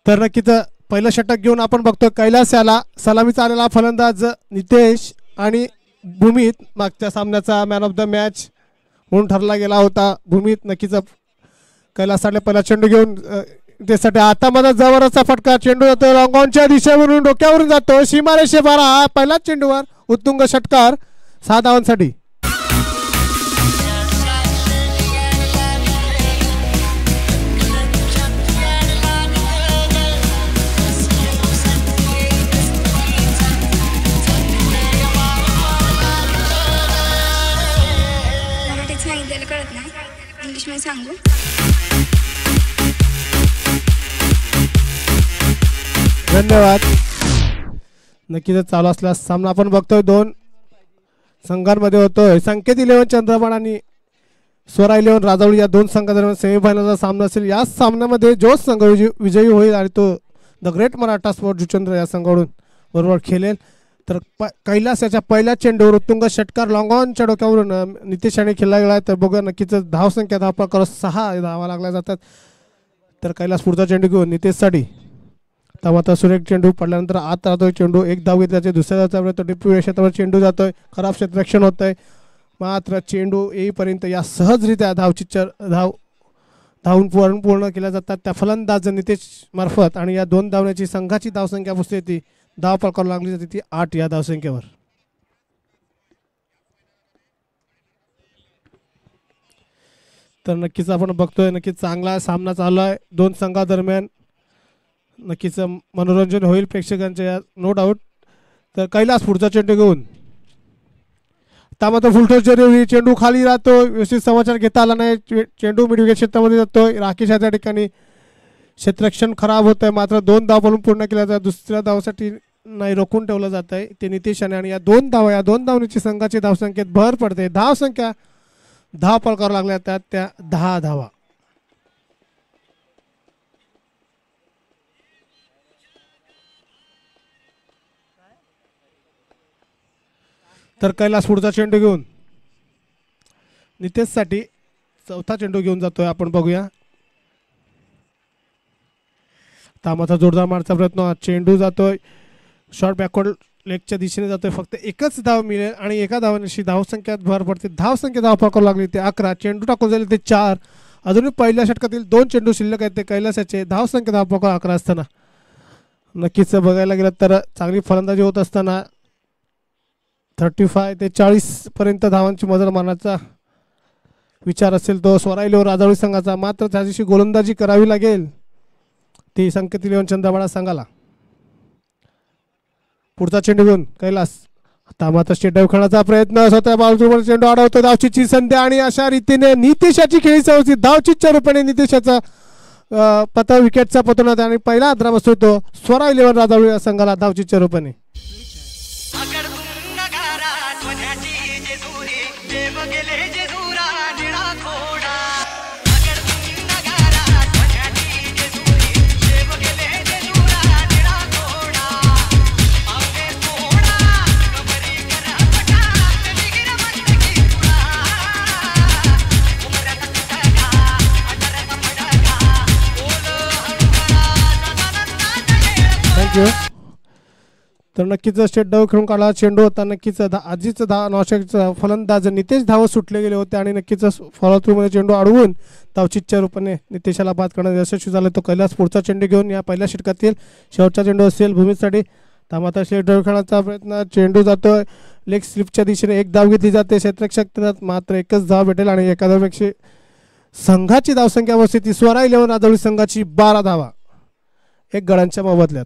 तर नक्कीच पहिलं षटक घेऊन आपण बघतोय कैलास याला सलामीचा आलेला फलंदाज नितेश आणि भूमित मागच्या सामन्याचा मॅन ऑफ द मॅच म्हणून ठरला गेला होता. भूमित नक्कीच कैलासने पहिला चेंडू घेऊन त्यासाठी आता मध्ये जवळचा फटका चेंडू जातो रॉंगॉनच्या दिशेवरून डोक्यावरून जातो सीमारेषे बारा. हा पहिला चेंडूवर उत्तुंग षटकार 6 धावांसाठी. सांगू धन्यवाद. नक्कीच चालू असल्यास सामना आपण बघतोय दोन संघांमध्ये होतोय. संकेत 11 चंद्रबाण आणि स्वरा 11 राजावळी या दोन संघांदरम्यान सेमीफायनलचा सामना असेल. या सामन्यामध्ये जो संघ विजयी होईल आणि तो the great Maratha sport Juchandra या संघाकडून बरोबर खेळेल. तर कैलास याच्या पहिल्या चेंडूवर उत्तुंग षटकार लॉंगॉनच्या डोक्यावरून नितेश याने खेळला गेला. तर बघूया नक्कीच धावसंख्या धावा कर 6 धावा लागल्या जातात. तर कैलास पुढचा चेंडू घेऊन नितेशसाठी मात्र सुरेख चेंडू पडल्यानंतर आत राहतोय चेंडू एक धाव घेतल्याचे दुसऱ्या धावचा टिप्पू क्षेत्रावर चेंडू जातोय खराब क्षेत्ररक्षण होतंय. मात्र चेंडू येईपर्यंत या सहजरित्या धावून पूर्ण केल्या जातात त्या फलंदाज नितेश मार्फत आणि या 2 धावण्याची संघाची धावसंख्या पुसते ती धाव पळकावू लागली जाते ती 8 या धावसंख्येवर. तर नक्कीच आपण बघतोय नक्कीच चांगला सामना चालू आहे दोन संघादरम्यान. नक्कीच मनोरंजन होईल प्रेक्षकांच्या नो डाऊट. तर कैलास पुढचा चेंडू घेऊन त्यामध्ये फुलटोस जरी चेंडू खाली राहतो व्यवस्थित समाचार घेता आला नाही. चेंडू मिडविकेट क्षेत्रामध्ये जातोय राकेश या ठिकाणी क्षेत्ररक्षण खराब होत आहे. मात्र 2 धाव बोलून पूर्ण केल्या जातात. दुसऱ्या धावासाठी नाही रोखून ठेवलं जात आहे ते नितेश याने आणि या 2 धावण्याची संघाची धावसंख्येत भर पडते. धावसंख्या 10 पळकावर लागल्या त्या 10 धावा. तर कैलास पुढचा चेंडू घेऊन नितेशसाठी चौथा चेंडू घेऊन जातोय आपण बघूया. तामाचा जोरदार मारचा प्रयत्न चेंडू जातोय शॉर्ट बॅकवर्ड लेगच्या दिशेने जातोय. फक्त एकच धाव मिळेल आणि एका धावांशी धावसंख्यात भर पडते. धावसंख्या धाव पळकावू लागली ते 11 चेंडू टाकून झाले ते 4. अजूनही पहिल्या षटकातील 2 चेंडू शिल्लक आहेत ते कैलासाचे. धावसंख्या धाव पळकावू 11 असताना नक्कीच बघायला गेलं तर चांगली फलंदाजी होत असताना 35 ते 40 पर्यंत धावांची मजल मारण्याचा विचार असेल तो स्वराईलो राजावळी संघाचा. मात्र त्या दिवशी गोलंदाजी करावी लागेल ती संकेत 11 चंद्रबाळा संघाला. पुढचा चेंडू घेऊन कैलास आता मात्र स्टेट डाईव्ह खेळण्याचा प्रयत्न स्वतः बाजूवर चेंडू अडवतो. धावचीची संधी आणि अशा रीतीने नितेशाची खेळी सवसी धावचीच्या रूपाने नितेशाचा पता विकेटचा पतन आणि पहिला आद्रा बसतो तो स्वरा 11 राजावळी संघाला धावचीच्या रूपाने. तर नक्कीच स्टेट डाव खेळून काढला चेंडू होता. नक्कीच आधीच नाशिकचा फलंदाज नितेश धाव सुटले गेले होते आणि नक्कीच फॉलो थ्रू मध्ये चेंडू अडवून धावचीच्या रूपाने नितेशाला बाद करण्यात यशस्वी झाले. तो कैलास पुढचा चेंडू घेऊन या पहिल्या षटकातील शेवटचा चेंडू असेल भूमीसाठी. त्यामात्र स्टेट डाव खेळण्याचा प्रयत्न चेंडू जातोय लेग स्लिपच्या दिशेने एक धाव घेतली जाते. क्षेत्ररक्षक मात्र एकच धाव भेटेल आणि एका धावेपेक्षा संघाची धावसंख्या बसते ती स्वरा 11 राजावळी संघाची 12 धावा 1 गड्यांच्या मोबदल्यात.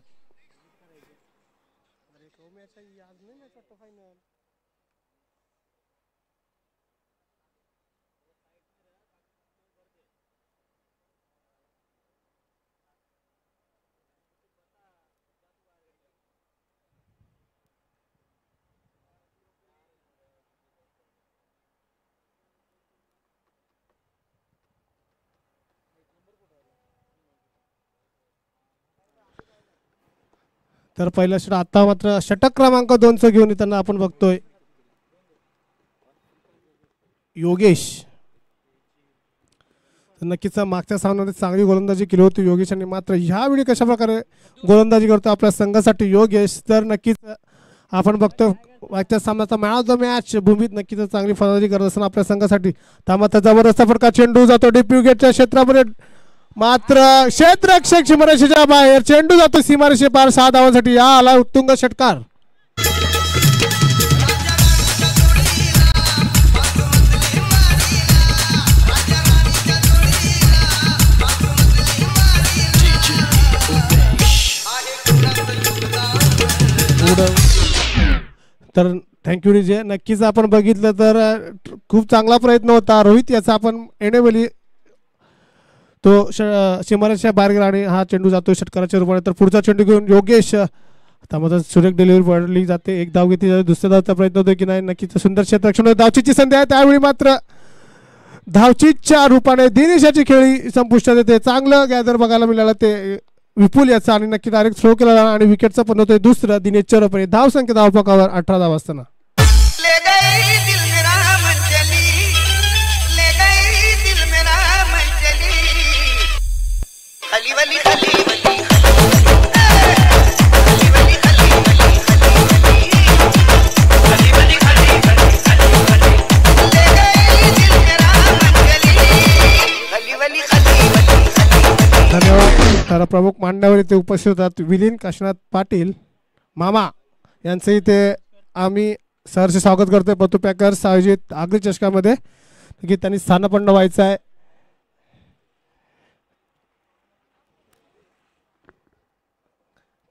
तर पहिला षटक आता मात्र षटक क्रमांक 2 घेऊन येताना आपण बघतोय योगेश नक्कीच मागच्या सामन्यामध्ये चांगली गोलंदाजी केली होती योगेश यांनी, मात्र ह्यावेळी कशा प्रकारे गोलंदाजी करतो आपल्या संघासाठी योगेश, तर नक्कीच आपण बघतो मागच्या सामन्याचा मॅन ऑफ द मॅच भूमीत नक्कीच चांगली फलंदाजी करत असताना आपल्या संघासाठी. त्यामध्ये जबरदस्त फटका, चेंडू जातो डीप विकेटच्या क्षेत्रामध्ये, मात्र क्षेत्ररक्षक सीमारेषेच्या बाहेर, चेंडू जातो सीमारेषे पार 6 धावांसाठी. या आला उत्तुंग षटकार. तर थँक्यू विजय. नक्कीच आपण बघितलं तर खूप चांगला प्रयत्न होता रोहित याचा, आपण एनेबली तो सीमारेषेच्या बाहेर गेला आणि हा चेंडू जातो षटकाराच्या रूपाने. तर पुढचा चेंडू घेऊन योगेश, त्यामध्ये सुरेख डिलिव्हरी पडली जाते, एक धाव घेतली जाते, दुसऱ्या धावचा प्रयत्न होतो की नाही, नक्कीच सुंदर क्षेत्ररक्षण, धावचीची संधी आहे, त्यावेळी मात्र धावचीच्या रूपाने दिनेशाची खेळी संपुष्टात येते. चांगलं गॅदर बघायला मिळालं ते विपुल याचा, आणि नक्की डायरेक्ट थ्रो केला आणि विकेटचा पण होतोय दुसरं दिनेशच्या रूपाने. धाव संख्या धावपकावर 18 धाव असताना धन्यवाद. तर प्रमुख मान्यवर इथे उपस्थित होतात विलीन काशीनाथ पाटील मामा यांचं इथे आम्ही सहर्ष स्वागत करतोय पतू पॅकर्स आयोजित आगरी चषकामध्ये, की त्यांनी स्थानापन्न व्हायचं आहे.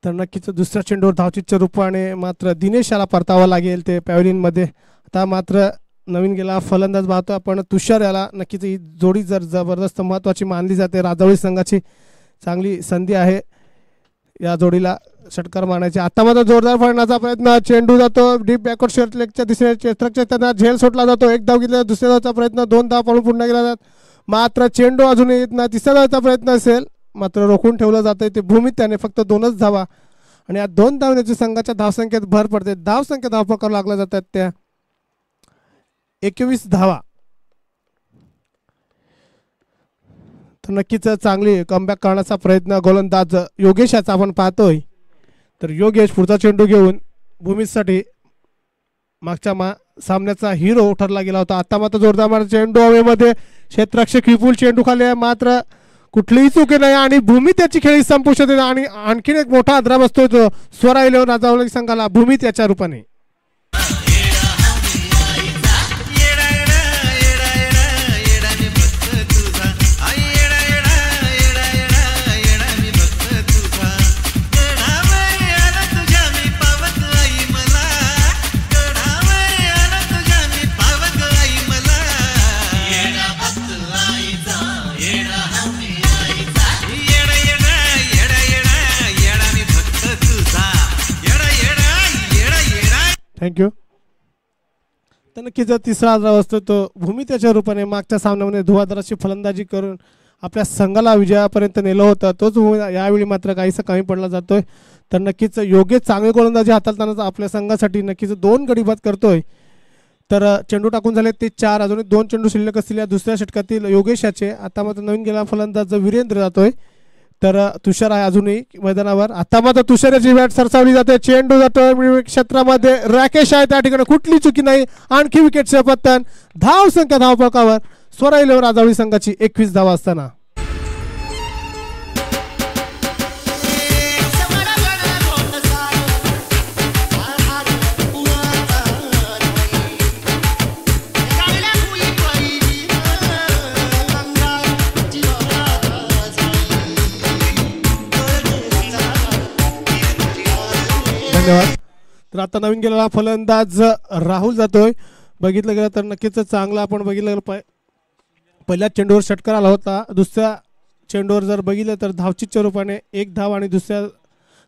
तर नक्कीच दुसऱ्या चेंडूवर धावचीच्या रूपाने मात्र दिनेश याला परतावा लागेल ते पॅव्हलियनमध्ये. आता मात्र नवीन गेला फलंदाज पाहतो आपण तुषार याला. नक्कीच ही जोडी जर जबरदस्त महत्त्वाची मानली जाते, राजावळी संघाची चांगली संधी आहे या जोडीला षटकार मारण्याची. आता मात्र जोरदार फळण्याचा प्रयत्न, चेंडू जातो डीप बॅकवर्ड शर्टलेगच्या दिशेने, क्षेत्ररक्षक त्यांना झेल सोडला जातो, एक धाव घेतला, दुसऱ्या धावचा प्रयत्न, 2 धाव पळून पुन्हा गेला जात, मात्र चेंडू अजून येत नाही, तिसऱ्या धावचा प्रयत्न असेल मात्र रोखून ठेवलं जातं ते भूमीत, त्याने फक्त 2च धावा आणि या 2 धावण्याची संघाच्या धावसंख्येत भर पडते. धावसंख्या धावपकावर लागल्या जातात त्या 21 धावा. तर नक्कीच चांगली कमबॅक करण्याचा प्रयत्न गोलंदाज योगेश याचा आपण पाहतोय. तर योगेश पुढचा चेंडू घेऊन भूमीसाठी मागच्या सामन्याचा हिरो ठरला गेला होता. आता मात्र जोरदार चेंडू हवेमध्ये, क्षेत्ररक्षक विपुल चेंडू खाली आहे, मात्र कुठलीही चुकी नाही आणि भूमीत त्याची खेळी संपुष्टात येते. आणि आणखीन एक मोठा आदरा बसतोय तो स्वरा 11 राजावली संघाला भूमीत याच्या रूपाने. थँक्यू. तर नक्कीच तिसरा आदरा असतो तो भूमी त्याच्या रूपाने मागच्या सामन्यामध्ये धुवाधाराची फलंदाजी करून आपल्या संघाला विजयापर्यंत नेलं होतं, तोच यावेळी मात्र काहीसा कमी पडला जातोय. तर नक्कीच योग्य चांगली गोलंदाजी हाताळताना आपल्या संघासाठी नक्कीच 2 गडी बाद करतोय. तर चेंडू टाकून झाले ते 4, अजून 2 चेंडू शिल्लक असतील या दुसऱ्या षटकातील योगेशाचे. आता मात्र नवीन गेला फलंदाज वीरेंद्र जातोय, तर तुषार आहे अजूनही मैदानावर. आता मात्र तुषाराची बॅट सरसावली जाते, चेंडू जातो क्षेत्रामध्ये, राकेश आहे त्या ठिकाणी, कुठली चुकी नाही, आणखी विकेटचे पतन. धाव संख्या धावपकावर स्वरा 11 राजावळी संघाची 21 धावा असताना धन्यवाद. तर आता नवीन गेलेला फलंदाज राहुल जातोय. बघितलं गेलं तर नक्कीच चांगला आपण बघितलं पहिल्या चेंडूवर षटकार आला होता, दुसऱ्या चेंडूवर जर बघितलं तर धावचीच्या रूपाने 1 धाव आणि दुसऱ्या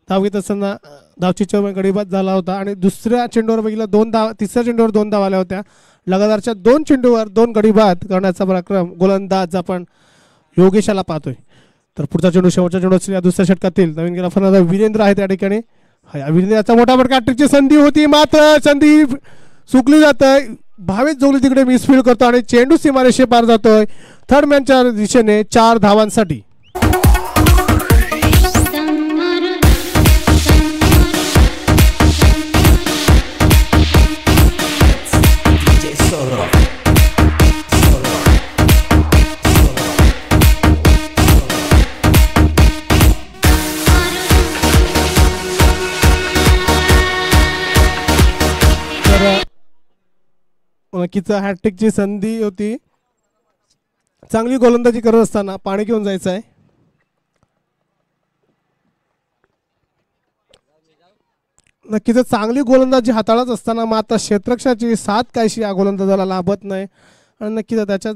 धाव घेत असताना धावचीच्या रूपाने गडीबाद झाला होता आणि दुसऱ्या चेंडूवर बघितलं 2 धाव, तिसऱ्या चेंडूवर 2 धाव आल्या होत्या. लगातारच्या 2 चेंडूवर 2 गडीबाद करण्याचा पराक्रम गोलंदाज आपण योगेशाला पाहतोय. तर पुढचा चेंडू शेवटच्या चेंडू असलेल्या दुसऱ्या षटकातील नवीन गेला फलंदाज वीरेंद्र आहे त्या ठिकाणी. वीरेंद्रचा मोठा फटका, संधी होती मात्र संधी चुकली जाते. भावेश जोगली तिकडे मिसफील्ड करतो आणि चेंडू सीमारेषे पार जातोय थर्ड मॅनच्या दिशेने 4 धावांसाठी. नक्कीच हॅट्रिकची संधी होती. चांगली गोलंदाजी करत असताना पाणी घेऊन जायचं आहे. नक्कीच चांगली गोलंदाजी हाताळत असताना मात्र क्षेत्ररक्षणाची साथ काहीशी या गोलंदाजाला लाभत नाही आणि नक्कीच त्याच्यात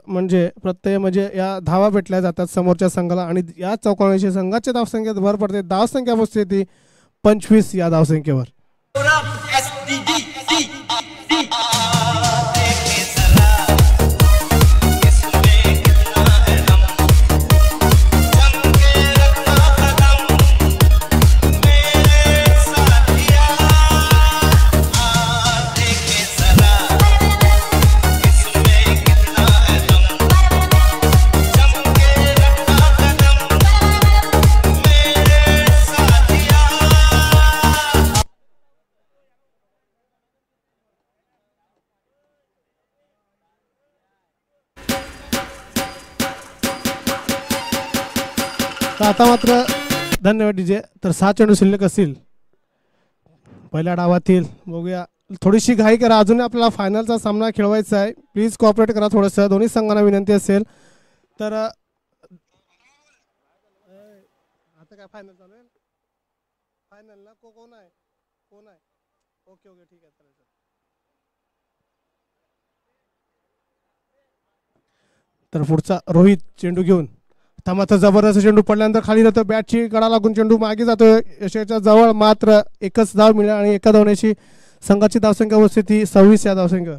म्हणजे प्रत्यय म्हणजे या धावा भेटल्या जातात समोरच्या संघाला आणि या चौकारण्याची संघाच्या धावसंख्येत भर पडते. धावसंख्या बसते ती 25 या धावसंख्येवर. आता मात्र धन्यवाद डीजे. तर 6 चेंडू शिल्लक असतील पहिल्या डावातील. बघूया थोडीशी घाई करा अजून आपल्याला फायनलचा सामना खेळवायचा आहे. प्लीज कोऑपरेट करा थोडंसं दोन्ही संघांना विनंती असेल तर. आता काय फायनल चालू आहे फायनलला कोण आहे ओके ठीक आहे चालेल. तर पुढचा रोहित चेंडू घेऊन मात्र जबरदस्त चेंडू पडल्यानंतर खाली जातो. बॅटची कडा लागून चेंडू मागे जातो यशाच्या जवळ. मात्र एकच धाव मिळाली आणि एका धावण्याची संघाची धावसंख्या बसते ती 26 या धावसंख्येवर.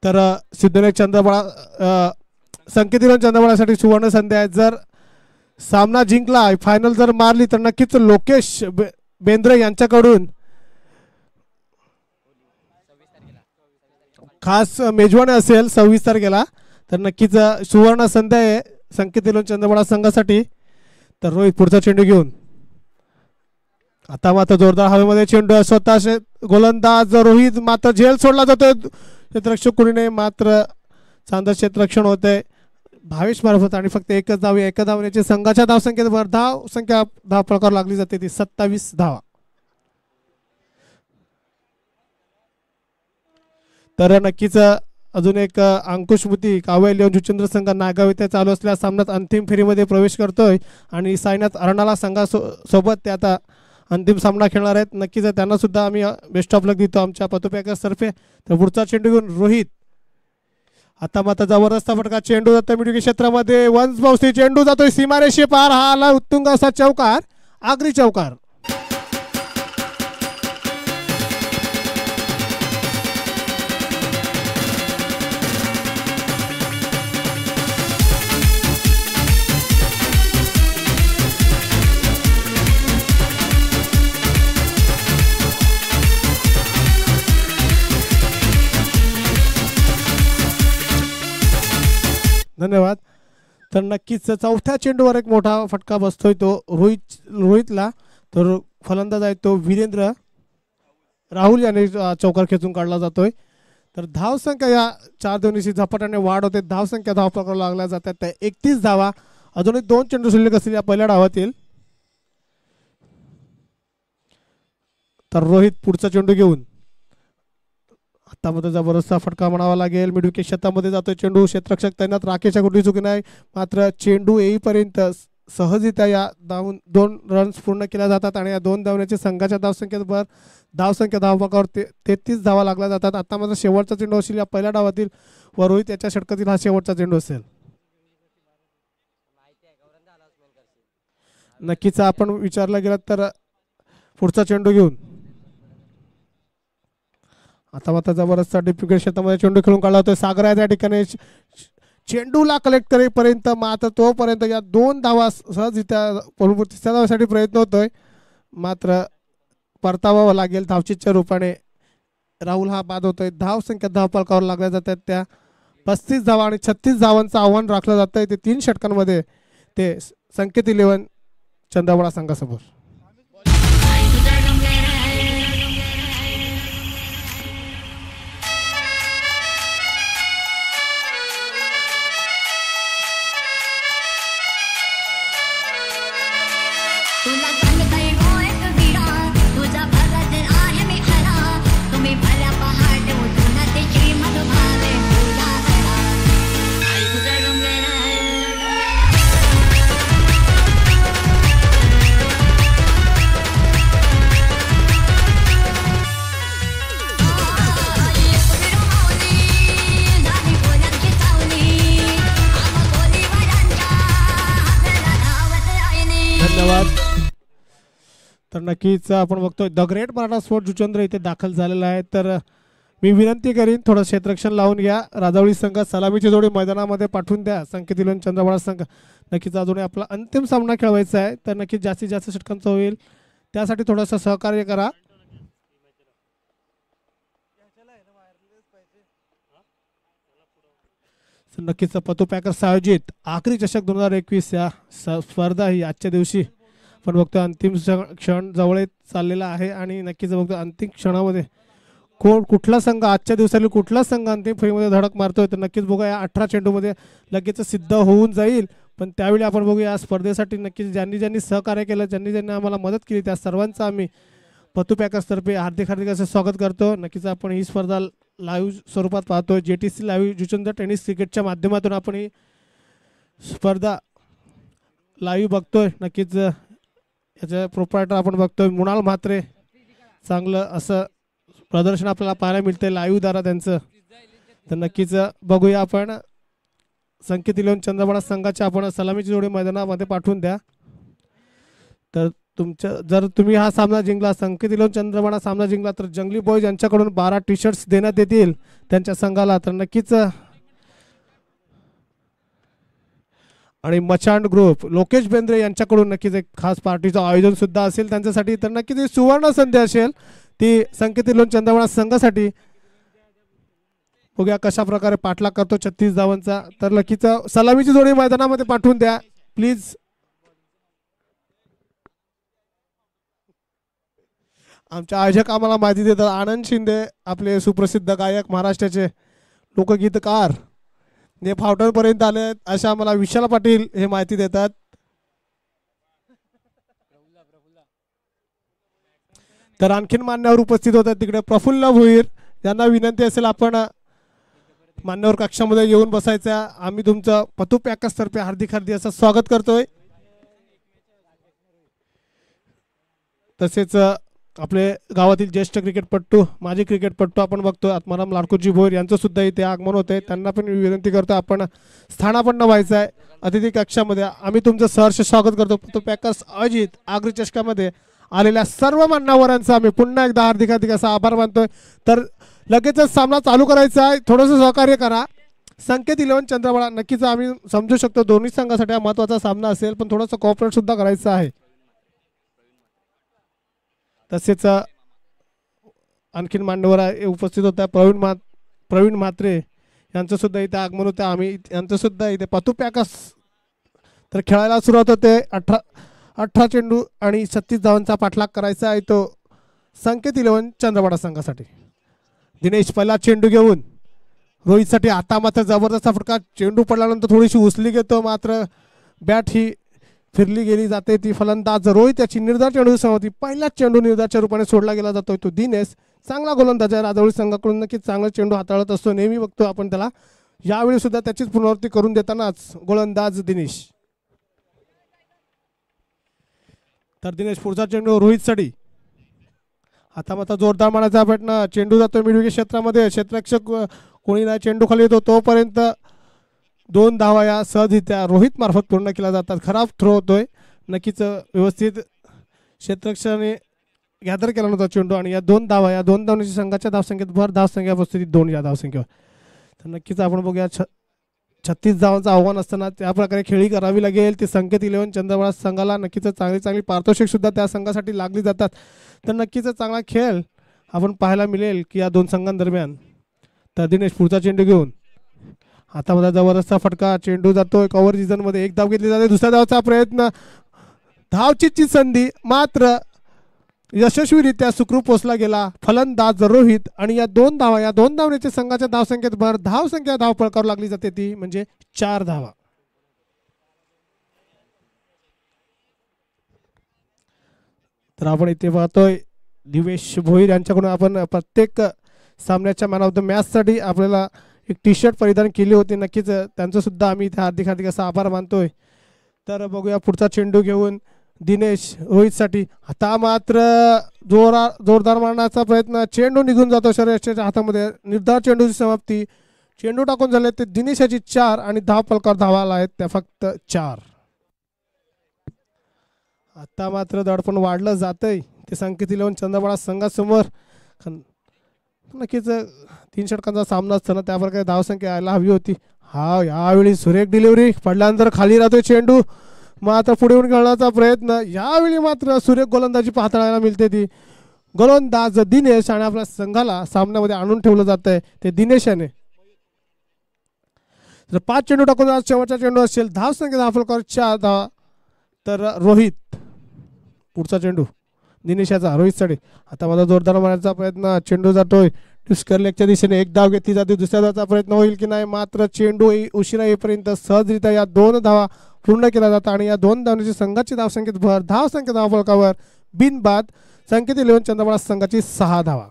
तर सिद्धनाथ चंद्रबाळा संकेतिलन चंद्रबाळासाठी सुवर्ण संधी आहे. जर सामना जिंकला फायनल जर मारली तर नक्कीच लोकेश बेंद्रे यांच्याकडून खास मेजवानी असेल 26 तारखेला. तर नक्कीच सुवर्ण संधी आहे संकेतिलन चंद्रबाळा संघासाठी. तर रोहित पुढचा चेंडू घेऊन आता मात्र जोरदार हवेमध्ये चेंडू स्वतः गोलंदाज रोहित मात्र झेल सोडला जातोय क्षेत्ररक्षक कोणी नाही. मात्र चांगलं क्षेत्ररक्षण होतंय भावेश मार्फत आणि फक्त एकच धाव. एका धावण्याची संघाच्या धावसंख्येवर धाव प्रकार लागली जाते ती 27 धावा. तर नक्कीच अजून एक अंकुश मुती कावळे लिओन जुचंद्र संघ नागाव इथे चालू असलेल्या सामन्यात अंतिम फेरीमध्ये प्रवेश करतोय आणि साईनाथ अरणाला संघासोबत ते आता अंतिम सामना खेळणार आहेत. नक्कीच त्यांना सुद्धा आम्ही बेस्ट ऑफ लक देतो आमच्या पतुपॅकर्स तर्फे. तर पुढचा चेंडू घेऊन रोहित आता मात्र जबरदस्त फटका चेंडू जातो मिडविकेट क्षेत्रामध्ये. वन्स बाउन्स चेंडू जातोय सीमारेषे पार. हा आला उत्तुंग असा चौकार आगरी चौकार. धन्यवाद. तर नक्कीच चौथ्या चेंडूवर एक मोठा फटका बसतोय तो रोहितला. तर फलंदाज आहे तो वीरेंद्र राहुल याने चौकार खेचून काढला जातोय. तर धावसंख्या या 4 धावांची झपाट्याने वाढ होते. धावसंख्या धाव प्रकार लागल्या जातात त्या 31 धावा. अजूनही 2 चेंडू शिल्लक असतील या पहिल्या डावातील. तर रोहित पुढचा चेंडू घेऊन आता मध्ये जबरदस्त फटका म्हणावा लागेल. मिडविकेट क्षेत्रामध्ये जातोय चेंडू. क्षेत्ररक्षक तैनात राकेशच्या कुठली चुकी नाही. मात्र चेंडू येईपर्यंत सहजरित्या या 2 रन्स पूर्ण केल्या जातात आणि या 2 धावण्याच्या संघाच्या धावसंख्येवर धाव प्रकार 33 धावा लागल्या जातात. आता मात्र शेवटचा चेंडू असेल या पहिल्या डावातील व रोहित याच्या षटकातील हा शेवटचा चेंडू असेल. नक्कीच आपण विचारला गेला तर पुढचा चेंडू घेऊन आता मात्र जबरदस्त डिप्युकेट क्षेत्रामध्ये चेंडू खेळून काढला होता. सागर आहे त्या ठिकाणी चेंडूला कलेक्ट करेपर्यंत मात्र तोपर्यंत या 2 धावा सहज तिसऱ्या धावासाठी प्रयत्न होतोय, मात्र परतावावं लागेल धावचीच्या रूपाने. राहुल हा बाद होतोय. धाव संख्या धावफलकावर लागल्या जातात त्या 35 धावा आणि 36 धावांचं आव्हान राखलं जातंय ते 3 षटकांमध्ये ते संकेत 11 चंद्रवाडा संघासमोर. तर नक्कीच आपण बघतोय the great Maratha sport Juchandra इथे दाखल झालेला आहे. तर मी विनंती करीन थोडं क्षेत्ररक्षण लावून घ्या. राजावळी संघ सलामीची जोडी मैदानामध्ये पाठवून द्या. संकेत 11 चंद्रवाडा संघ नक्कीच अजून आपला अंतिम सामना खेळवायचा आहे, तर नक्कीच जास्तीत जास्त षटकांचा होईल त्यासाठी थोडंसं सहकार्य करा. नक्कीच पतू पॅकर्स आयोजित आखरी चषक 2021 या स्पर्धा ही आजच्या दिवशी पण बघतो अंतिम क्षण जवळ चाललेला आहे आणि नक्कीच बघतो अंतिम क्षणामध्ये कुठला संघ आजच्या दिवसाला कुठला संघ अंतिम फेरीमध्ये धडक मारतोय तर नक्कीच बघूया. या 18 चेंडूमध्ये लगेच सिद्ध होऊन जाईल, पण त्यावेळी आपण बघूया या स्पर्धेसाठी नक्कीच ज्यांनी सहकार्य केलं, ज्यांनी आम्हाला मदत केली त्या सर्वांचं आम्ही पतू पॅकर्सतर्फे हार्दिक असं स्वागत करतो. नक्कीच आपण ही स्पर्धा लाईव्ह स्वरूपात पाहतोय. JTC लाईव्ह जुचंद्र टेनिस क्रिकेटच्या माध्यमातून आपण ही स्पर्धा लाईव्ह बघतोय. नक्कीच याचे प्रोप्रायटर आपण बघतोय मृणाल म्हात्रे. चांगलं असं प्रदर्शन आपल्याला पाहायला मिळतंय लाईव्ह द्वारा त्यांचं. तर नक्कीच बघूया आपण संकेत 11 चंद्रवाडा संघाच्या आपण सलामीची जोडी मैदानामध्ये पाठवून द्या. तर जर तुम्ही हा सामना जिंकला, संकेत 11 चंद्रवाडा सामना जिंकला, तर जंगली बॉयज यांच्याकडून 12 टी-शर्ट्स देण्यात येतील त्यांच्या संघाला. तर नक्कीच आणि मचांड ग्रुप लोकेश बेंद्रे यांच्याकडून नक्कीच एक खास पार्टीचं आयोजन सुद्धा असेल त्यांच्यासाठी. तर नक्कीच ही सुवर्ण संधी असेल ती संकेत 11 चंद्रवाडा संघासाठी. बघूया कशा प्रकारे पाठलाग करतो 36 धावांचा. तर नक्कीच सलामीची जोडी मैदानामध्ये पाठवून द्या प्लीज. आमचे आयोजक आम्हाला माहिती देतात आनंद शिंदे आपले सुप्रसिद्ध गायक महाराष्ट्राचे लोकगीतकार जे फावटनपर्यंत आले अशा आम्हाला विशाल पाटील हे माहिती देतात. तर आणखीन मान्यवर उपस्थित होतात तिकडे प्रफुल्ल भोईर यांना विनंती असेल आपण मान्यवर कक्षामध्ये येऊन बसायचं. आम्ही तुमचं पतू पॅकर्स तर्फे हार्दिक असं स्वागत करतोय. तसेच आपले गावातील ज्येष्ठ क्रिकेटपटू माजी क्रिकेटपटू आपण बघतोय आत्माराम लाडकोजी भोईर यांचं सुद्धा इथे आगमन होत आहे. त्यांना पण विनंती करतो आपण स्थानापन्न व्हायचं आहे अतिथी कक्षामध्ये. आम्ही तुमचं सहर्ष स्वागत करतो. पतू पॅकर्स आयोजित आगरी चषकामध्ये आलेल्या सर्व मान्यवरांचा आम्ही पुन्हा एकदा हार्दिक असा आभार मानतोय. तर लगेचच सामना चालू करायचा आहे, थोडंसं सहकार्य करा. संकेत 11 चंद्रवाडा नक्कीच आम्ही समजू शकतो दोन्ही संघासाठी हा महत्त्वाचा सामना असेल, पण थोडंसं कॉपरेट सुद्धा करायचं आहे. तसेच आणखीन मान्यवर उपस्थित होता प्रवीण म्हात्रे यांचं सुद्धा इथे आगमन होतं. आम्ही यांचं सुद्धा इथे पतू पॅकर्स तर खेळायला सुरुवात होते. 18 चेंडू आणि 36 धावांचा पाठलाग करायचा आहे तो संकेत 11 चंद्रवाडा संघासाठी. दिनेश पहिला चेंडू घेऊन रोहितसाठी आता मात्र जबरदस्त फटका. चेंडू पडल्यानंतर थोडीशी उचली घेतो, मात्र बॅट ही फिरली गेली जाते. ती फलंदाज रोहित याची निर्धार चेंडू होती. पहिला चेंडू निर्धारच्या रूपाने सोडला गेला जातो तो दिनेश. चांगला गोलंदाज आहे राजावळी संघाकडून, नक्कीच चांगला चेंडू हाताळत असतो नेहमी बघतो आपण त्याला. यावेळी सुद्धा त्याचीच पुनरावृत्ती करून देतानाच गोलंदाज दिनेश. तर दिनेश पुढचा चेंडू रोहितसाठी आता मात्र जोरदार मारायचा प्रयत्न. चेंडू जातो मिडविकेट क्षेत्रामध्ये. क्षेत्ररक्षक कोणी नाही, चेंडू खाली येतो तोपर्यंत 2 धावा या सहजरित्या रोहित मार्फत पूर्ण केल्या जातात. खराब थ्रो होतोय. नक्कीच व्यवस्थित क्षेत्ररक्षकाने गॅदर केला नव्हता चेंडू आणि या 2 धावा या 2 धावांची संघाच्या धावसंख्येत भर धावसंख्या उपस्थितीत 2 या धावसंख्येवर. तर नक्कीच आपण बघूया 36 धावांचं आव्हान असताना त्या प्रकारे खेळी करावी लागेल. ते संकेत 11 चंद्रबळा संघाला नक्कीच चांगली पारितोषिक सुद्धा त्या संघासाठी लागली जातात. तर नक्कीच चांगला खेळ आपण पाहायला मिळेल की या दोन संघांदरम्यान. तर दिनेश पुढचा चेंडू घेऊन हातामध्ये जबरदस्त फटका, चेंडू जातोय कव्हर सीझनमध्ये, एक धाव घेतली जाते. दुसऱ्या धावचा प्रयत्न, धावचीची संधी मात्र यशस्वीरित्या सुखरूप पोचला गेला. फलंदाज रोहित आणि या दोन धावण्याच्या संघाच्या धावसंख्येत भर धावसंख्या धाव पळकारू लागली जाते ती म्हणजे 4 धावा. तर आपण इथे पाहतोय दिवेश भोईर यांच्याकडून आपण प्रत्येक सामन्याच्या मॅन ऑफ द मॅचसाठी आपल्याला एक टी शर्ट परिधान केली होती. नक्कीच त्यांचं सुद्धा आम्ही इथे हार्दिक असा आभार मानतोय. तर बघूया पुढचा चेंडू घेऊन दिनेश रोहितसाठी. आता मात्र जोरदार मारण्याचा प्रयत्न, चेंडू निघून जातो शरीराच्या हातामध्ये. निर्धार चेंडूची समाप्ती, चेंडू टाकून झाले ते दिनेशाची 4 आणि धाव पलकार धावाला आहेत त्या फक्त 4. आता मात्र दडपण वाढलं जातंय ते संकेत 11 चंद्रबळा संघासमोर. नक्कीच 3 षटकांचा सामना असताना त्या प्रकारे धावसंख्या यायला हवी होती. हा यावेळी सुरेख डिलिव्हरी, पडल्यानंतर खाली राहतोय चेंडू, मात्र पुढे येऊन खेळण्याचा प्रयत्न. यावेळी मात्र सुरेख गोलंदाजी पाहायला मिळते ती. गोलंदाज दिनेश आणि आपल्या संघाला सामन्यामध्ये आणून ठेवलं जात आहे ते दिनेश याने. 5 चेंडू टाकून आज शेवटचा चेंडू असेल. धावसंख्या धावफलकावर 4 धावा. तर रोहित पुढचा चेंडू दिनेशाचा रोहितसाठी. आता माझा जोरदार मारण्याचा प्रयत्न, चेंडू जातोय स्क्वेअर लेगच्या दिशेने, एक धाव घेतली जाते. दुसऱ्या धावचा प्रयत्न होईल की नाही, मात्र चेंडू उशिरा येईपर्यंत सहजरित्या या 2 धावा पूर्ण केला जातात आणि या 2 धावण्याची संघाची धावसंख्येत भर धावसंख्या धावफलकावर बिनबाद संकेत 11 चंद्रबळा संघाची 6 धावा.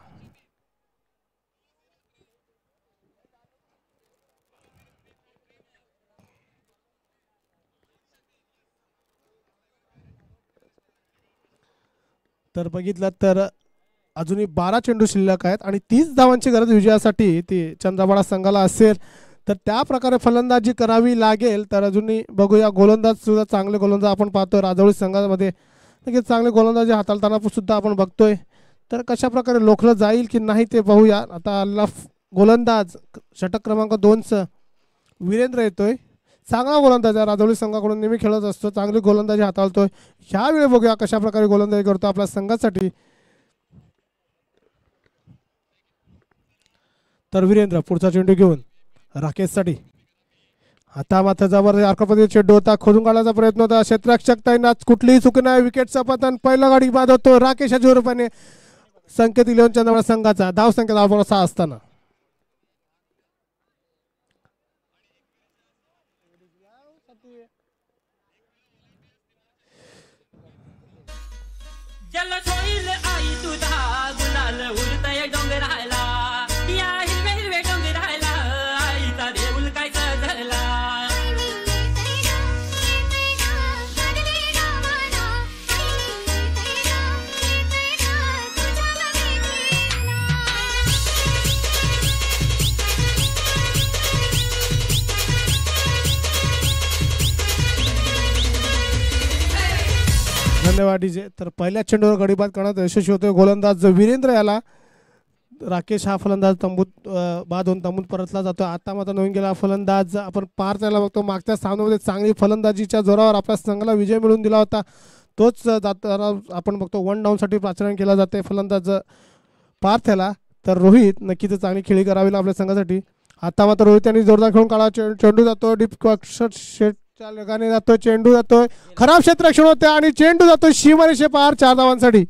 तर बघितलं तर अजूनही 12 चेंडू शिल्लक आहेत आणि 30 धावांची गरज विजयासाठी ती चंद्रबळा संघाला असेल. तर त्या प्रकारे फलंदाजी करावी लागेल. तर अजूनही बघूया, गोलंदाज सुद्धा चांगले गोलंदाज आपण पाहतोय राजौरी संघामध्ये. नक्कीच चांगले गोलंदाजी हाताळताना सुद्धा आपण बघतोय. तर कशा प्रकारे लोखलं जाईल की नाही ते पाहूया. आता आलेला गोलंदाज षटक क्रमांक 2 वीरेंद्र येतोय. चांगला गोलंदाज राजौरी संघाकडून नेहमी खेळत असतो, चांगली गोलंदाजी हाताळतोय. ह्यावेळी बघूया कशा प्रकारे गोलंदाजी करतो आपल्या संघासाठी. तर वीरेंद्र पुढचा चेंडू घेऊन राकेशसाठी. आता मात्र जबरदस्त अर्कपती चेंडू होता, खोदून काढण्याचा प्रयत्न होता. क्षेत्ररक्षक तैनात, कुठलीही चूक नाही. विकेटचा पतन, पहिला गाडी बाद होतो राकेशाच्या रूपाने. संकेत 11 चंद्रबळा संघाचा धावसंख्या धावफलक 6 असताना. धन्यवाद डीजे. तर पहिल्या चेंडूवर गडीबाद करण्यात यशस्वी होतोय गोलंदाज वीरेंद्र याला. राकेश हा फलंदाज तंबूत बाद होऊन तंबूत परतला जातो. आता मात्र नवीन गेला फलंदाज आपण पार त्याला बघतो. मागच्या सामन्यामध्ये चांगली फलंदाजीच्या जोरावर आपल्या संघाला विजय मिळवून दिला होता. तोच जाताना आपण बघतो 1 डाऊनसाठी पाचारण केला जाते फलंदाज पार्थ्याला. तर रोहित नक्कीच चांगली खेळी करावी लागेल आपल्या संघासाठी. आता मात्र रोहित यांनी जोरदार खेळून काढा. चेंडू जातो डीप शेटच्या लगाने जातोय, चेंडू जातोय, खराब क्षेत्ररक्षण होते आणि चेंडू जातोय सीमारेषे पार 4 धावांसाठी.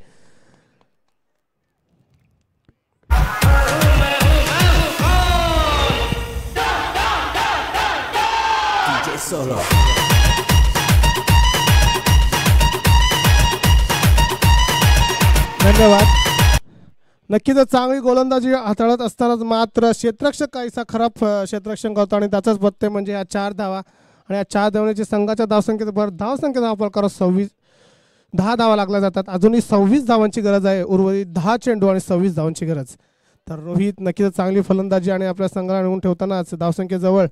धन्यवाद. नक्कीच चांगली गोलंदाजी हाताळत असतानाच मात्र क्षेत्ररक्षक काहीसा खराब क्षेत्ररक्षण करतो आणि त्याचाच पत्ते म्हणजे या 4 धावा. आणि या 4 धावण्याची संघाच्या धावसंख्येत भर धावसंख्या धावफलकावर 10 धावा लागल्या जातात. अजूनही 26 धावांची गरज आहे. उर्वरित 10 चेंडू आणि 26 धावांची गरज. तर रोहित नक्कीच चांगली फलंदाजी आणि आपल्या संघाला नेऊन ठेवतानाच धावसंख्येजवळ.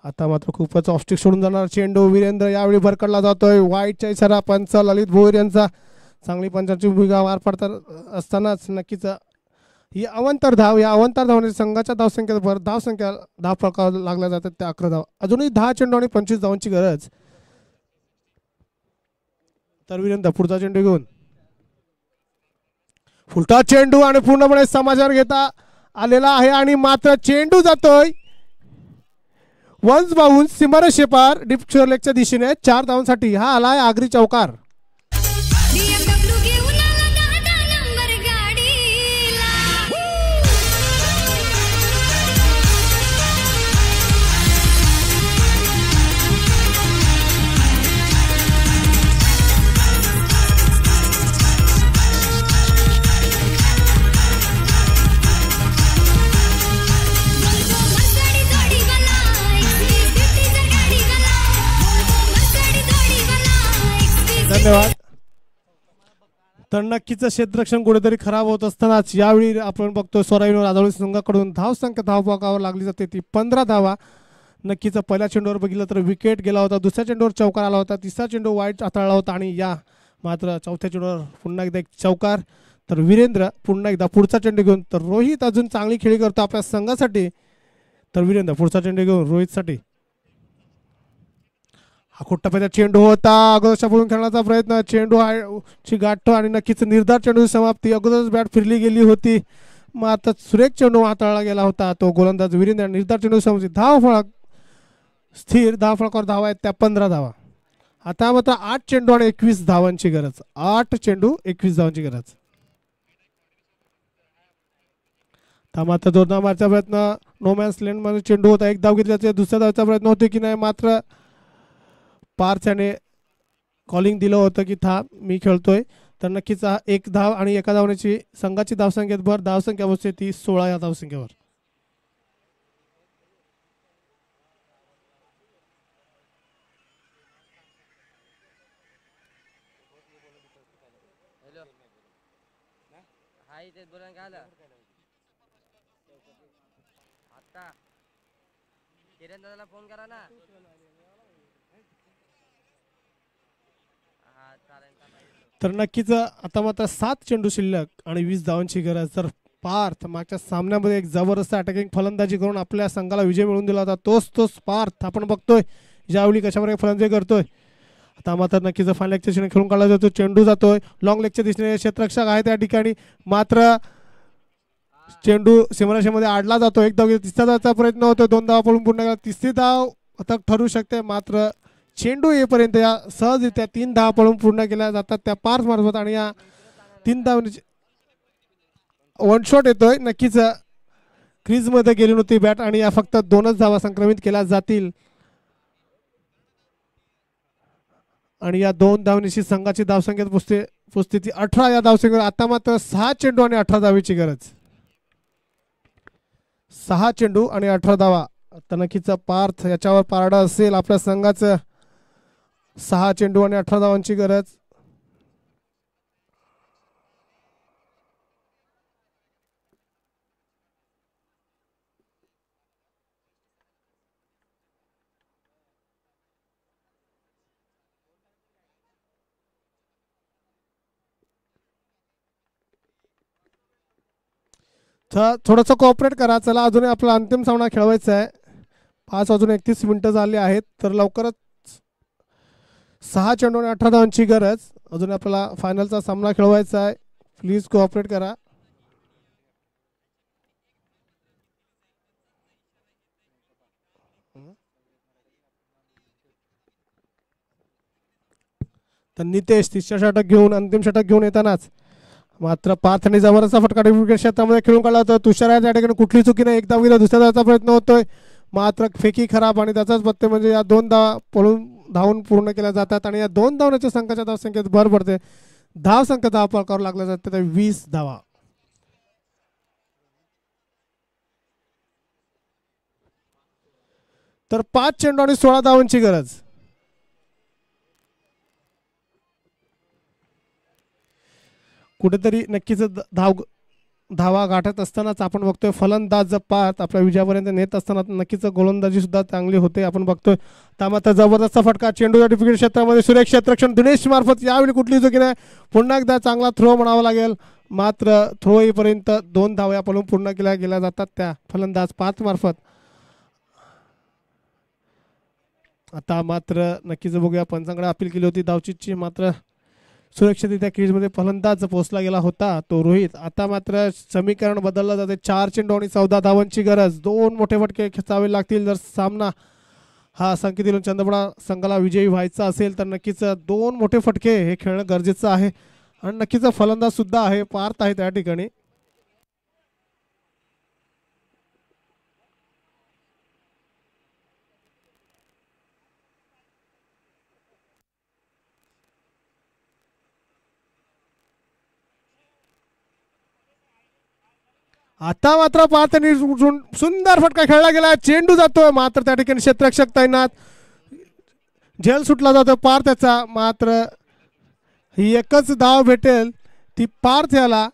आता मात्र खूपच ऑफस्टिक सोडून जाणार चेंडू. वीरेंद्र यावेळी भरकडला जातोय. वाईटचा इशारा पंच ललित भोईर यांचा. चांगली पंचांची भूमिका पार पडत असतानाच नक्कीच ही अवंतर धाव, या अवंतर धावने संघाच्या धावसंख्येवर धावसंख्या 10 फलकावर लागल्या जातात त्या 11 धाव. अजूनही 10 चेंडू आणि 25 धावांची गरज. तर वीरेंद्र पुढचा चेंडू घेऊन फुलटा चेंडू आणि पूर्णपणे समाचार घेता आलेला आहे आणि मात्र चेंडू जातोय वन्स बाउंस सीमारेषे पार डीप लेगच्या दिशेने 4 धावांसाठी. हा आलाय आगरी चौकार. धन्यवाद. तर नक्कीच क्षेत्ररक्षण कुठेतरी खराब होत असतानाच यावेळी आपण बघतो सोराईनो राजावळी संघाकडून धावसंख्या धावपकावर लागली जाते ती 15 धावा. नक्कीच पहिल्या चेंडूवर बघितलं तर विकेट गेला होता, दुसऱ्या चेंडूवर चौकार आला होता, तिसरा चेंडू वाईट हाताळला होता आणि या मात्र चौथ्या चेंडूवर पुन्हा एकदा एक चौकार. तर वीरेंद्र पुन्हा एकदा पुढचा चेंडू घेऊन, तर रोहित अजून चांगली खेळी करतो आपल्या संघासाठी. तर वीरेंद्र पुढचा चेंडू घेऊन रोहितसाठी. हा खूप टप्प्याचा चेंडू होता, अगोदरच्या पळून खेळण्याचा प्रयत्न, चेंडू ची गाठतो आणि नक्कीच निर्धार चेंडू समाप्ती. अगोदरच बॅट फिरली गेली होती, मात्र सुरेख चेंडू हाताळला गेला होता तो गोलंदाज वीरेंद्र. निर्धार चेंडू समाप्ती. धाव फळक स्थिर, धाव फळकावर धावा आहेत त्या 15 धावा. आता मात्र 8 चेंडू आणि 21 धावांची गरज. 8 चेंडू 21 धावांची गरज. मात्र जोरदार मारचा प्रयत्न, नोमॅन्स लँड मध्ये चेंडू होता, एक धाव घेतल्याचा दुसऱ्या धावचा प्रयत्न होतो की नाही, मात्र पार्थ्याने कॉलिंग दिलं होतं की था मी खेळतोय. तर नक्कीच एक धाव आणि एका धावण्याची संघाची धावसंख्येत भर. धावसंख्या बसते ती 16 या धावसंख्येवर. फोन करा ना. तर नक्कीच आता मात्र 7 चेंडू शिल्लक आणि 20 धावांची गरज. तर पार्थ मागच्या सामन्यामध्ये एक जबरदस्त अटॅकिंग फलंदाजी करून आपल्या संघाला विजय मिळवून दिला होता. तोच पार्थ आपण बघतोय ज्यावेळी कशाप्रकारे फलंदाजी करतोय. आता मात्र नक्कीच फायनल लेगच्या दिशेने खेळून काढला जातो, चेंडू जातोय लॉंग लेगच्या दिशेने, क्षेत्ररक्षक आहे त्या ठिकाणी, मात्र चेंडू सीमारेषेमध्ये आडला जातो. एक धाव, तिसऱ्या धावचा प्रयत्न होतो, 2 धावा पळून पूर्ण केला, तिसरी धाव आता ठरू शकते, मात्र चेंडू येईपर्यंत या सहजरित्या 3 धावा पळून पूर्ण केल्या जातात त्या पार्थ मार्फत. आणि या 3 धावांची वन शॉट येतोय. नक्कीच क्रीज मध्ये गेली नव्हती बॅट आणि या फक्त 2च धावा संक्रमित केल्या जातील आणि या 2 धावांची संघाची धावसंख्येत पुसते ती 18 या धावसंख्येवर. आता मात्र 6 चेंडू आणि 18 धावेची गरज. 6 चेंडू आणि 18 धावा. आता नक्कीच पार्थ याच्यावर पारडा असेल आपल्या संघाचं. 6 चेंडू आणि 18 धावांची गरज. थोडंसं कोऑपरेट करा. चला अजून आपला अंतिम सामना खेळवायचा आहे. 5 वाजून 31 मिनिटं झाली आहेत. तर लवकरच 6 चेंडू आणि 18 धावांची गरज. अजून आपल्याला फायनलचा सामना खेळवायचा आहे. प्लीज कोऑपरेट करा. तर नितेश तिसऱ्या षटक घेऊन अंतिम षटक घेऊन येतानाच मात्र पार्थने जबरदस्त फटका विकेट क्षेत्रामध्ये खेळून काढला होता. तुषार त्या ठिकाणी कुठली चुकी नाही, एक धाव गेला, दुसऱ्या धावाचा प्रयत्न होतोय, मात्र फेकी खराब आणि त्याचाच पत्ते म्हणजे या 2 धावा पळून धावून पूर्ण केल्या जातात आणि या 2 धावण्याच्या संघाच्या धावसंख्येत भर पडते. धाव संख्या धाव फलकावर लागल्या जाते तर 20 धावा. तर 5 चेंडू आणि 16 धावांची गरज. कुठेतरी नक्कीच धावा गाठत असतानाच आपण बघतोय फलंदाज पार्थ आपल्या विजयापर्यंत नेत असताना नक्कीच गोलंदाजी सुद्धा चांगली होते आपण बघतोय. त्यामात्र जबरदस्त फटका चेंडू विकेट क्षेत्रामध्ये सुरेख क्षेत्ररक्षण दिनेश मार्फत. यावेळी कुठली चुकी नाही, पुन्हा एकदा चांगला थ्रो म्हणावा लागेल, मात्र थ्रो येईपर्यंत 2 धावा पळून पूर्ण केल्या जातात त्या फलंदाज 5 मार्फत. आता मात्र नक्कीच बघूया, पंचांकडे अपील केली होती धावचीतची, मात्र सुरक्षितरित्या क्रीजमध्ये फलंदाज पोहोचला गेला होता तो रोहित. आता मात्र समीकरण बदललं जाते. 4 चेंडू आणि 14 धावांची गरज. 2 मोठे फटके खेचावे लागतील जर सामना हा संकेत चंद्रपडा संघाला विजयी व्हायचा असेल तर. नक्कीच 2 मोठे फटके हे खेळणं गरजेचं आहे आणि नक्कीच फलंदाज सुद्धा आहे, पार्थ आहे त्या ठिकाणी. आता मात्र पार्थने सुंदर फटका खेळला गेला. चेंडू जातोय मात्र त्या ठिकाणी क्षेत्ररक्षक तैनात. झेल सुटला जातो पार्थ त्याचा. मात्र ही एकच धाव भेटेल ती पार्थ याला.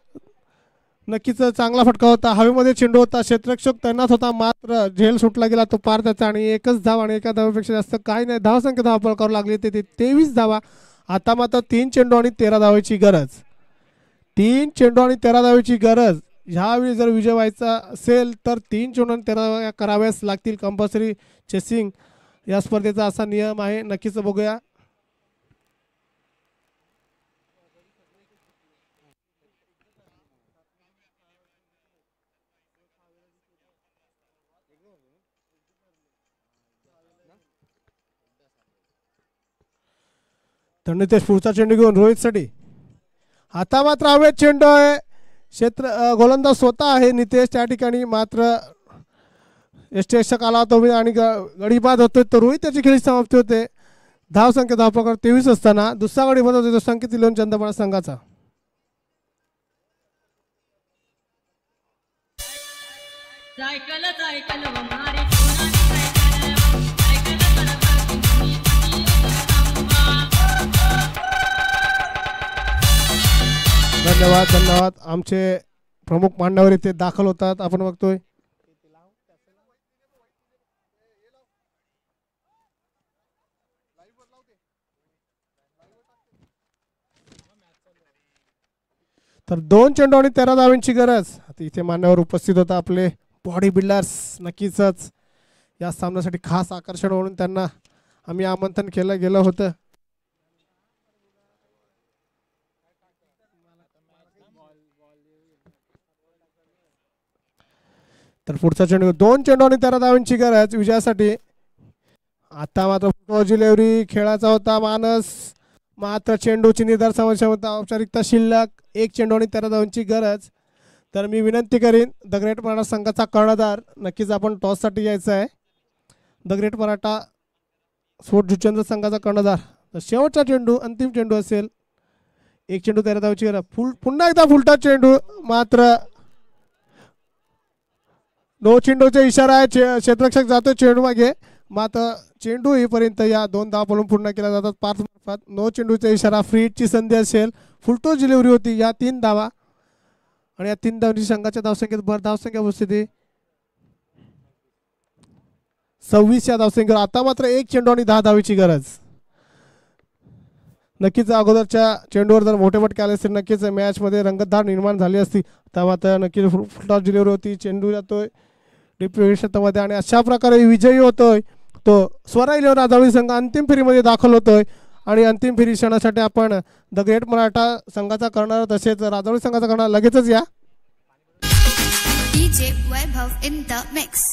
नक्कीच चांगला फटका होता. हवेमध्ये चेंडू होता, क्षेत्ररक्षक तैनात होता, मात्र झेल सुटला गेला तो पार्थ त्याचा. आणि एकच धाव आणि एका धावेपेक्षा जास्त काही नाही. धावसंख्या धाव करावं लागली ते 23 धावा. आता मात्र 3 चेंडू आणि 13 धावेची गरज. 3 चेंडू आणि 13 धावेची गरज. ह्यावेळी जर विजय व्हायचा असेल तर 3 चेंडू आणि 13 धावा कराव्याच लागतील. कंपल्सरी चेसिंग या स्पर्धेचा असा नियम आहे. नक्कीच बघूया. तर नितेश पुढचा चेंडू घेऊन रोहितसाठी. आता मात्र हवेत चेंडू आहे. गोलंदाज स्वतः आहे नितेश त्या ठिकाणी. मात्र यष्टिरक्षक आला होता आणि गडीबाद होतोय तर रोहित त्याची खेळी समाप्ती होते. धावसंख्या धावपकार 23 असताना दुसरा गडीबाद होतो तो संकेत लिहून चंद्रपडा संघाचा. धन्यवाद धन्यवाद. आमचे प्रमुख मान्यवर इथे दाखल होतात आपण बघतोय. तर 2 चेंडू आणि 13 धावांची गरज. आता इथे मान्यवर उपस्थित होता आपले बॉडी बिल्डर्स. नक्कीच या सामन्यासाठी खास आकर्षण म्हणून त्यांना आम्ही आमंत्रण केलं गेलं होतं. तर पुढचा चेंडू 2 चेंडू आणि 13 धावांची गरज विजयासाठी. आता मात्र डिलिव्हरी खेळाचा होता मानस. मात्र चेंडूची निर्धार समस्या होता. औपचारिकता शिल्लक. 1 चेंडू आणि 13 धावांची गरज. तर मी विनंती करीन द ग्रेट मराठा संघाचा कर्णधार, नक्कीच आपण टॉससाठी यायचं आहे. The great Maratha sport Juchandra संघाचा कर्णधार. तर शेवटचा चेंडू अंतिम चेंडू असेल. 1 चेंडू 13 धावांची गरज. पुन्हा एकदा फुलटा चेंडू. मात्र नो चेंडूचा इशारा आहे. क्षेत्ररक्षक जातो चेंडू मागे. मात्र चेंडू येईपर्यंत या 2 धावा पळून पूर्ण केल्या जातात पार्थ मार्फत. नो चेंडूचा इशारा. फ्री हिटची संधी असेल. फुलटो डिलिव्हरी होती. या 3 धावा आणि या 3 धावांची संघाच्या धावसंख्येत भर. धावसंख्या उपस्थिती 26 या धावसंख्येवर. आता मात्र 1 चेंडू आणि 10 धावेची गरज. नक्कीच अगोदरच्या चेंडूवर जर मोठे फटके आले असतील नक्कीच मॅचमध्ये रंगतधार निर्माण झाली असती. आता मात्र नक्कीच फुलटॉस डिलिव्हरी होती. चेंडू जातोय डिप्लोमेट क्षेत्रामध्ये आणि अशा प्रकारे विजयी होतोय तो स्वरा 11 राजावळी संघ. अंतिम फेरीमध्ये दाखल होतोय आणि अंतिम फेरी क्षणासाठी आपण द ग्रेट मराठा संघाचा करणार तसेच राजावळी संघाचा करणार लगेचच या. DJ Webhov in the mix.